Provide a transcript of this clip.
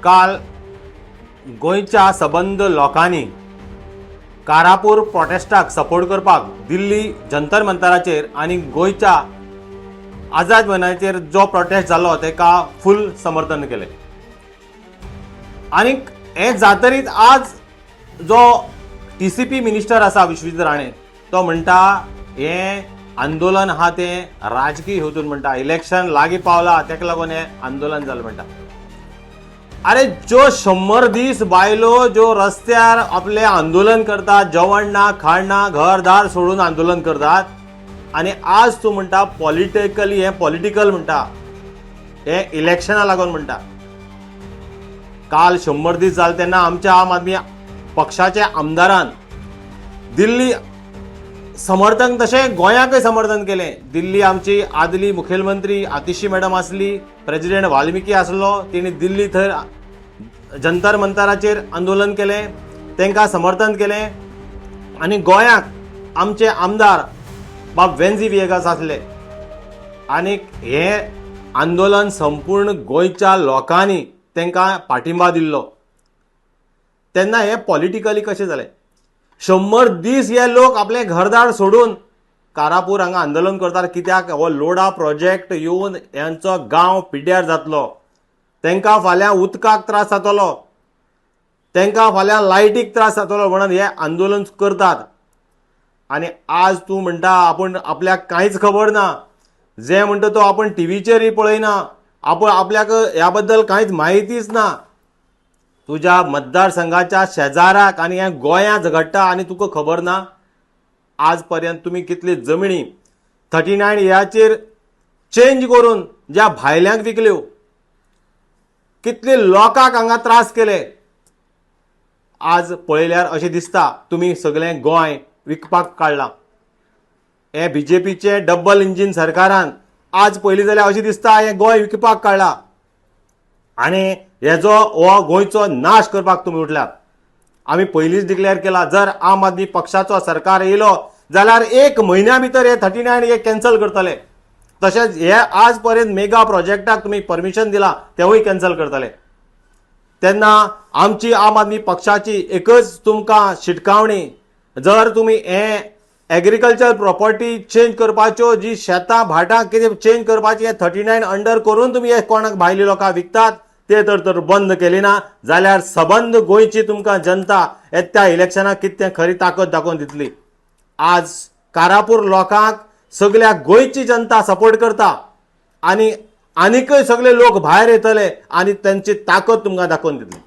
काल गोंयच्या सबंद लोकांनी कारापूर प्रोटेस्टाक सपोर्ट करपाक दिल्ली जंतर मंतराचेर आनी गोंयच्या आझाद मैदानाचेर जो प्रोटेस्ट जालो तेका फुल समर्थन केलें। आनीक हें जातरीत आज जो TCP मिनिस्टर आसा विश्वजीत राणे तो म्हणटा हें आंदोलन आहा तें राजकीय हेतून म्हणटा, इलेक्शन लागीं पावला तेका लागून हें आंदोलन जालें म्हणटा। अरे ज्यो 100 दीस बायलो ज्यो रस्त्यार आपले आंदोलन करतात, जेवण ना खाण ना घरदार सोडून आंदोलन करतात, आनी आज तूं म्हणटा पॉलिटिकली हें पॉलिटिकल म्हणटा, हें इलेक्शना लागून म्हणटा। काल 100 दीस जाले तेन्ना आमच्या आम आदमी पक्षाच्या आमदारान दिल्ली समर्थन तशें गोंयाकय समर्थन केलें। दिल्ली आमची आदली मुखेलमंत्री आतिशी मॅडम आसली, प्रेसिडेंट वाल्मिकी आसलो, तिणी दिल्ली थंय जंतर मंतराचेर आंदोलन केलें, तांकां समर्थन केलें। आनी गोंयाक आमचे आमदार बाब वेन्झी विएगास आसले। आनीक हें आंदोलन संपूर्ण गोंयच्या लोकांनी तांकां पाठिंबा दिल्लो। तेन्ना हें पॉलिटिकली कशें जालें? 100 दीस हे लोक आपले घरदार सोडून कारापूर हांगा आंदोलन करतात। कित्याक? हो लोडा प्रोजेक्ट येवन यांचो गांव पिड्ड्यार जातलो, तांकां फाल्यां उदकाक त्रास जातलो, तांकां फाल्यां लायटीक त्रास जातलो म्हणून हे आंदोलन करतात। आनी आज तूं म्हणटा आपूण आपल्याक कांयच खबर ना, जें म्हणटा तो आपूण टीव्हीचेरय पळयना, आपल्याक ह्या बद्दल कांयच म्हायतीच ना। तुज्या मतदारसंघाच्या शेजाराक आनी हें गोंयांत घडटा आनी तुका खबर ना? आज पर्यंत तुमी कितली जमिनी 39 ह्याचेर चेंज करून ज्या भायल्यांक विकल्यो, कितले लोकांक हांगा त्रास केले। आज पळयल्यार अशें दिसता तुमी सगळें गोंय विकपाक काडलां। हे BJPचे डबल इंजीन सरकारान आज पयलीं जाल्यार अशें दिसता हें गोंय विकपाक काडलां आनी हेजो हो गोंयचो नाश करपाक तुमी उठल्यात। आमी पयलींच डिक्लेअर केला, जर आम आदमी पक्षाचो सरकार येयलो जाल्यार 1 म्हयन्या भितर हे 39 हे कॅन्सल करतले। तशेंच हे आज पर्यंत मेगा प्रोजेक्टाक तुमी परमिशन दिला तेवूय कॅन्सल करतले। तेन्ना आमची आम आदमी पक्षाची एकच तुमकां शिटकावणी, जर तुमी हे एग्रीकल्चर प्रॉपर्टी चेंज करपाच्यो, जी शेतां भाटां कितें चेंज करपाची हे 39 अंडर करून तुमी हे कोणाक भायली लोकांक विकतात ते तर बंद केली ना जाल्यार सबंद गोंयची तुमकां जनता येत्या इलेक्शनाक कितें खरी ताकद दाखोवन दितली। आज कारापूर लोकांक सगळ्या गोंयची जनता सपोर्ट करता आनी आनीकय सगळे लोक भायर येतले आनी तांची ताकद तुमकां दाखोवन दितली।